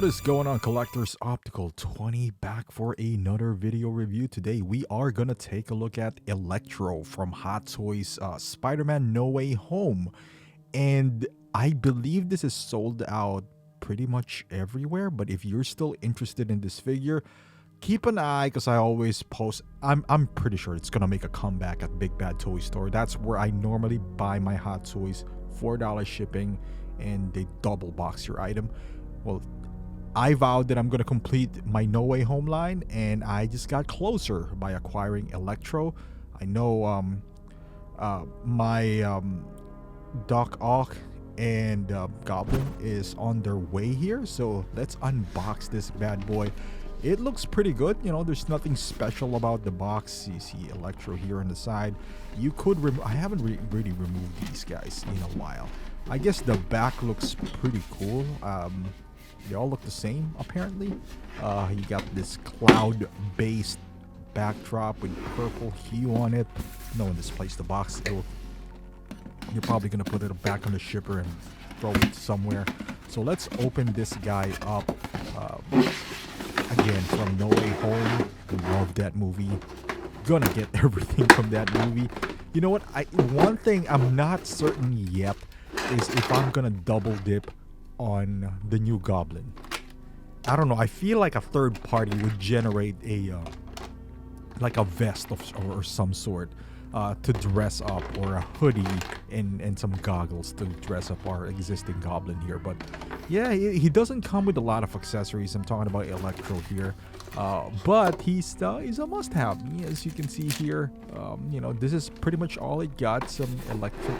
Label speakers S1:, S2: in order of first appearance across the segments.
S1: What is going on, collectors? Optical 20 back for another video review. Today we are gonna take a look at Electro from Hot Toys Spider-Man No Way Home, and I believe this is sold out pretty much everywhere. But if you're still interested in this figure, keep an eye, because I always post. I'm pretty sure it's gonna make a comeback at Big Bad Toy Store. That's where I normally buy my Hot Toys. $4 shipping, and they double box your item. Well, I vowed that I'm going to complete my No Way Home line, and I just got closer by acquiring Electro. I know my Doc Ock and Goblin is on their way here, so let's unbox this bad boy. It looks pretty good. You know, there's nothing special about the box. You see Electro here on the side. You could I haven't really removed these guys in a while. I guess the back looks pretty cool. They all look the same, apparently. You got this cloud-based backdrop with purple hue on it. No one displaced the box. You're probably going to put it back on the shipper and throw it somewhere. So let's open this guy up. Again, from No Way Home. Love that movie. Gonna get everything from that movie. You know what? One thing I'm not certain yet is if I'm gonna double dip on the new Goblin. I don't know. I feel like a third party would generate a like a vest or some sort to dress up, or a hoodie and some goggles to dress up our existing Goblin here. But yeah, he doesn't come with a lot of accessories. I'm talking about Electro here, but he's a must-have. As you can see here, you know, this is pretty much all it got. Some electric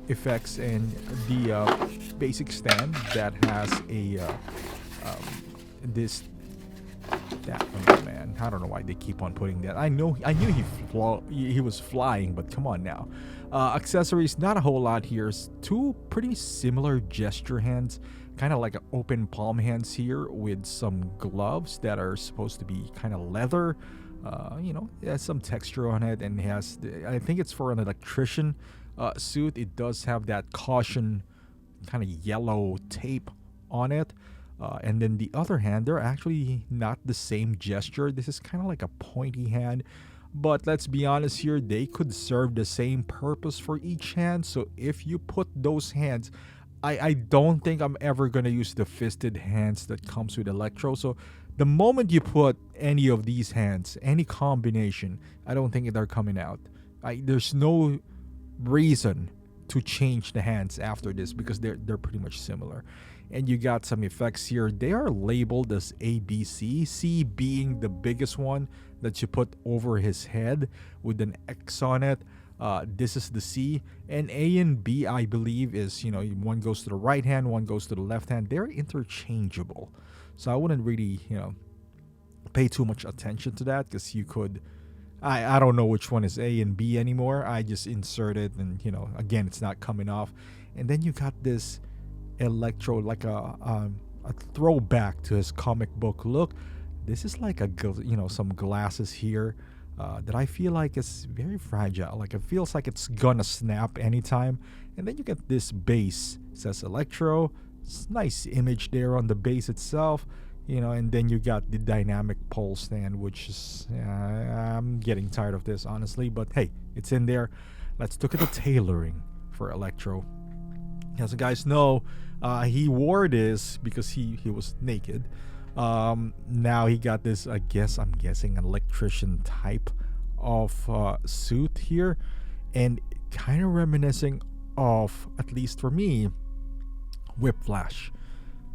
S1: effects and the basic stand that has a oh man, I don't know why they keep on putting that. I knew he was flying, but come on now. Accessories, not a whole lot here. Two pretty similar gesture hands, kind of like an open palm hands here, with some gloves that are supposed to be kind of leather. You know, it has some texture on it, and I think it's for an electrician suit. It does have that caution kind of yellow tape on it. And then the other hand, they're actually not the same gesture. This is kind of like a pointy hand, but let's be honest here, they could serve the same purpose for each hand. So if you put those hands, I don't think I'm ever going to use the fisted hands that comes with Electro. So the moment you put any of these hands, any combination, I don't think they're coming out. There's no reason to change the hands after this, because they're pretty much similar. And you got some effects here. They are labeled as A, B, C. C being the biggest one that you put over his head with an X on it. This is the C. And A and B, I believe, is, you know, one goes to the right hand, one goes to the left hand. They're interchangeable. So I wouldn't really, you know, pay too much attention to that, because you could... I don't know which one is A and B anymore. I just insert it, and, you know, again, it's not coming off. And then you got this Electro, like a throwback to his comic book look. This is like some glasses here that I feel like is very fragile. Like, it feels like it's gonna snap anytime. And then you get this base. It says Electro. It's a nice image there on the base itself. You know, and then you got the dynamic pole stand, which is, I'm getting tired of this, honestly. But hey, it's in there. Let's look at the tailoring for Electro. As you guys know, he wore this because he was naked. Now he got this, I'm guessing, an electrician type of suit here. And kind of reminiscing of, at least for me, Whiplash,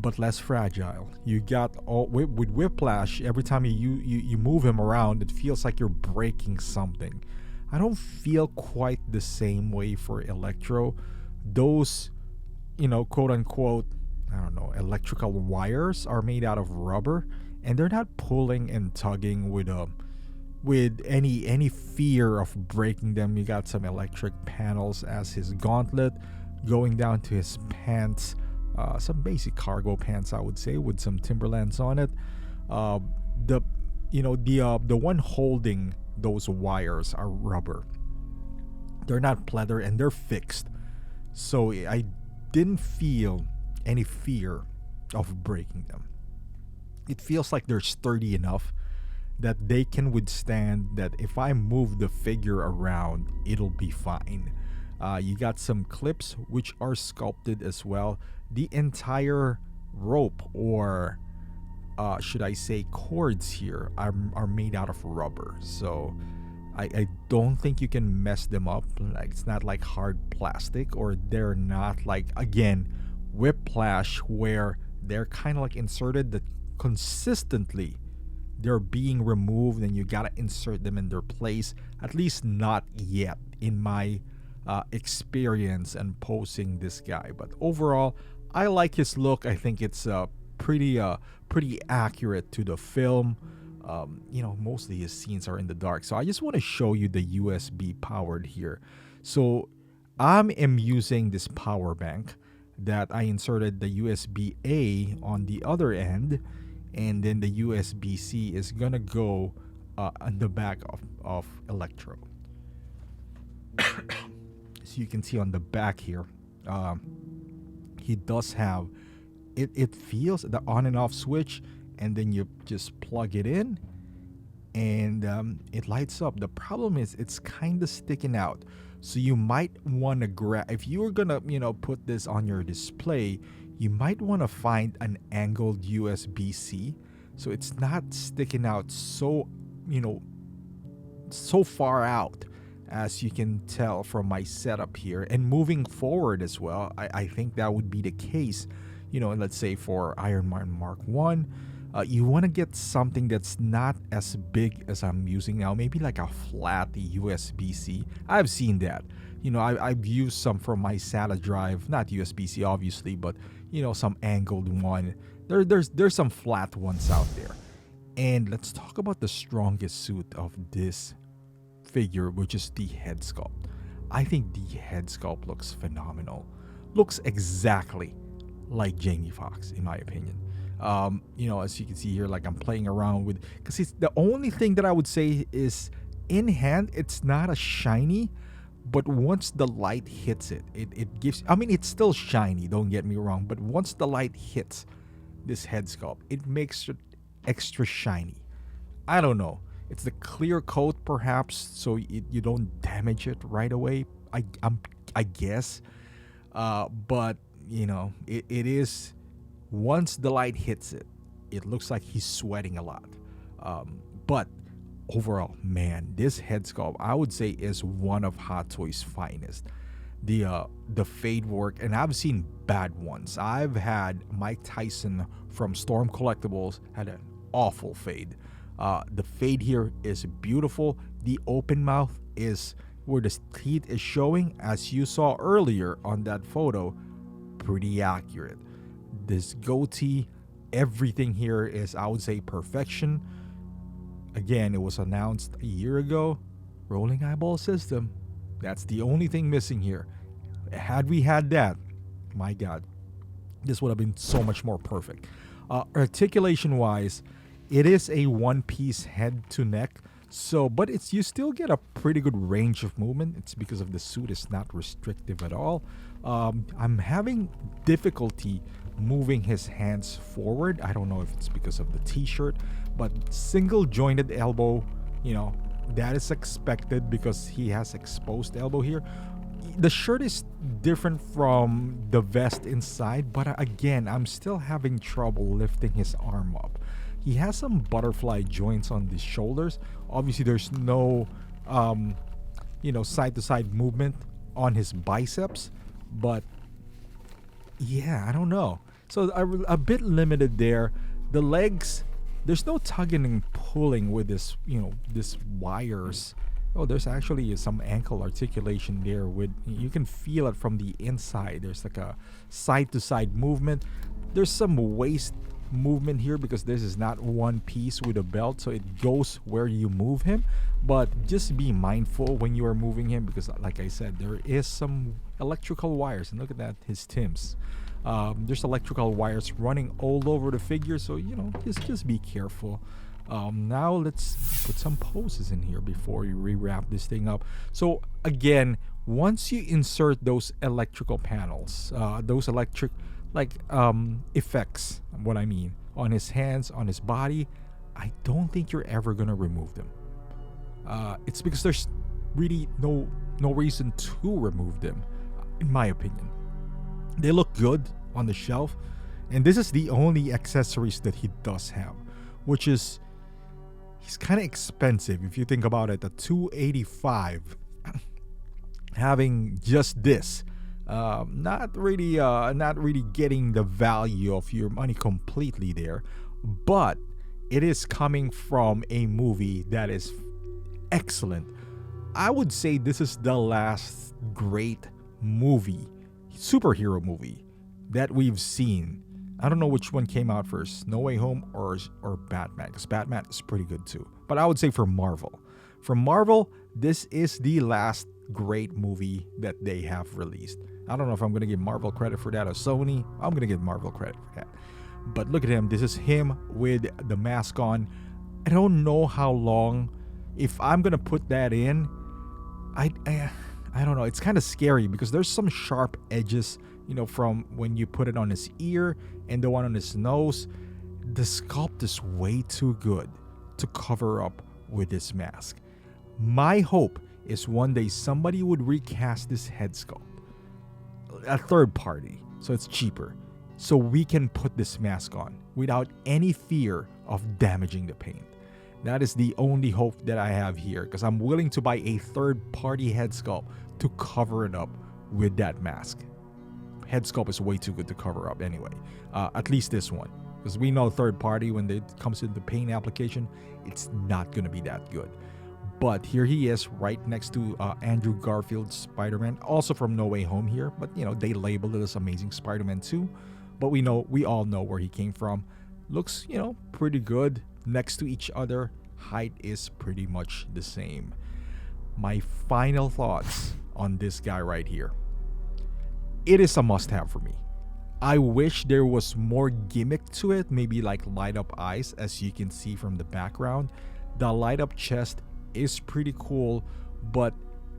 S1: but less fragile. You got with Whiplash, every time you move him around, it feels like you're breaking something. I don't feel quite the same way for Electro. Those, you know, quote unquote, I don't know, electrical wires are made out of rubber, and they're not pulling and tugging with any fear of breaking them. You got some electric panels as his gauntlet, going down to his pants. Some basic cargo pants, I would say, with some Timberlands on it. The one holding those wires are rubber. They're not pleather, and they're fixed. So I didn't feel any fear of breaking them. It feels like they're sturdy enough that they can withstand that if I move the figure around, it'll be fine. You got some clips which are sculpted as well. The entire rope, or should I say cords here, are made out of rubber. So I don't think you can mess them up. Like, it's not like hard plastic, or they're not like, again, whiplash, where they're kind of like inserted that consistently they're being removed and you gotta insert them in their place. At least not yet in my experience and posing this guy. But overall, I like his look. I think it's pretty accurate to the film. Mostly his scenes are in the dark, so I just want to show you the USB powered here. So I am using this power bank that I inserted the USB A on the other end, and then the USB C is gonna go on the back of Electro. So you can see on the back here, he does have it feels the on and off switch, and then you just plug it in and it lights up. The problem is it's kind of sticking out, so you might want to grab, if you were gonna put this on your display, you might want to find an angled USB-C so it's not sticking out so far out, as you can tell from my setup here. And moving forward as well, I think that would be the case. Let's say for Iron Man Mark 1, you want to get something that's not as big as I'm using now, maybe like a flat USB-C. I've seen that. I've used some from my SATA drive, not USB-C obviously, but some angled one. There's some flat ones out there. And let's talk about the strongest suit of this figure, which is the head sculpt. I think the head sculpt looks phenomenal. Looks exactly like Jamie Foxx, in my opinion. As you can see here, like I'm playing around with, because it's the only thing that I would say is in hand, it's not as shiny, but once the light hits it, it gives, it's still shiny, don't get me wrong, but once the light hits this head sculpt, it makes it extra shiny. I don't know. It's the clear coat perhaps, so you don't damage it right away, I guess. But it is, once the light hits it, it looks like he's sweating a lot. But overall, man, this head sculpt, I would say, is one of Hot Toys' finest. The fade work, and I've seen bad ones. I've had Mike Tyson from Storm Collectibles had an awful fade. The fade here is beautiful. The open mouth is where the teeth is showing, as you saw earlier on that photo, pretty accurate. This goatee, everything here is, I would say, perfection. Again, it was announced a year ago. Rolling eyeball system. That's the only thing missing here. Had we had that, my God, this would have been so much more perfect. Articulation wise, it is a one-piece head to neck. But you still get a pretty good range of movement. It's because of the suit is not restrictive at all. I'm having difficulty moving his hands forward. I don't know if it's because of the t-shirt, but single jointed elbow, that is expected because he has exposed elbow here. The shirt is different from the vest inside, but again, I'm still having trouble lifting his arm up. He has some butterfly joints on the shoulders. Obviously, there's no, side-to-side movement on his biceps. But, yeah, I don't know. So, a bit limited there. The legs, there's no tugging and pulling with this, this wires. Oh, there's actually some ankle articulation there. You can feel it from the inside. There's like a side-to-side movement. There's some waist movement here because this is not one piece with a belt, so it goes where you move him. But just be mindful when you are moving him, because like I said, there is some electrical wires, and look at that, his Tims. There's electrical wires running all over the figure, so just be careful. Now let's put some poses in here before you rewrap this thing up. So again, once you insert those electrical panels, those electric like effects, what I mean, on his hands, on his body, I don't think you're ever gonna remove them. It's because there's really no reason to remove them, in my opinion. They look good on the shelf, and this is the only accessories that he does have, which is he's kind of expensive if you think about it. The 285, having just this, not really getting the value of your money completely there, but it is coming from a movie that is excellent. I would say this is the last great movie, superhero movie, that we've seen. I don't know which one came out first, No Way Home or Batman, because Batman is pretty good too. But I would say for Marvel, this is the last great movie that they have released. I don't know if I'm going to give Marvel credit for that or Sony. I'm going to give Marvel credit for that. But look at him. This is him with the mask on. I don't know how long. If I'm going to put that in, I don't know. It's kind of scary because there's some sharp edges, from when you put it on his ear and the one on his nose. The sculpt is way too good to cover up with this mask. My hope is one day somebody would recast this head sculpt, a third party, so it's cheaper, so we can put this mask on without any fear of damaging the paint. That is the only hope that I have here, because I'm willing to buy a third-party head sculpt to cover it up with that mask. Head sculpt is way too good to cover up anyway. At least this one, because we know third-party, when it comes to the paint application, it's not going to be that good. But here he is, right next to Andrew Garfield's Spider-Man, also from No Way Home here. But they labeled it as Amazing Spider-Man 2. But we all know where he came from. Looks, pretty good. Next to each other, height is pretty much the same. My final thoughts on this guy right here. It is a must-have for me. I wish there was more gimmick to it, maybe like light-up eyes, as you can see from the background. The light-up chest is pretty cool, but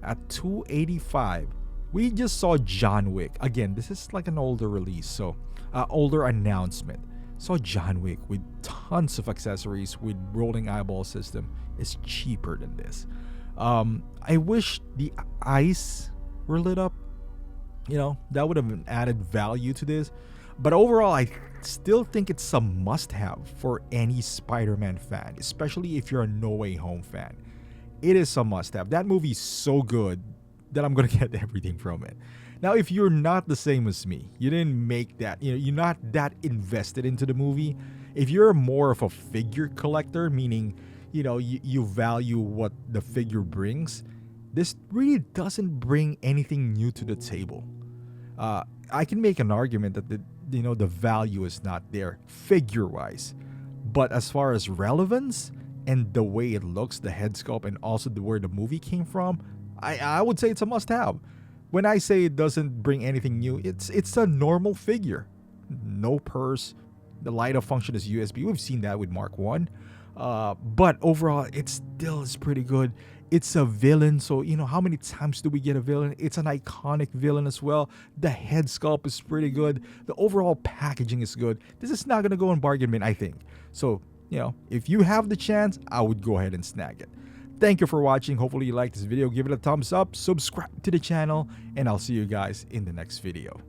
S1: at $285, we just saw John Wick. Again, this is like an older release, so older announcement. Saw John Wick with tons of accessories with rolling eyeball system is cheaper than this. I wish the eyes were lit up. That would have added value to this. But overall, I still think it's a must-have for any Spider-Man fan, especially if you're a No Way Home fan. It is a must-have. That movie is so good that I'm going to get everything from it. Now, if you're not the same as me, you didn't make that, you're not that invested into the movie. If you're more of a figure collector, meaning, you value what the figure brings, this really doesn't bring anything new to the table. I can make an argument that the value is not there figure-wise. But as far as relevance and the way it looks, the head sculpt, and also where the movie came from, I would say it's a must-have. When I say it doesn't bring anything new, it's a normal figure. No purse. The light-up function is USB. We've seen that with Mark 1. But overall, it still is pretty good. It's a villain, so how many times do we get a villain? It's an iconic villain as well. The head sculpt is pretty good. The overall packaging is good. This is not going to go in bargain bin, I think. So, if you have the chance, I would go ahead and snag it. Thank you for watching. Hopefully you liked this video. Give it a thumbs up, subscribe to the channel, and I'll see you guys in the next video.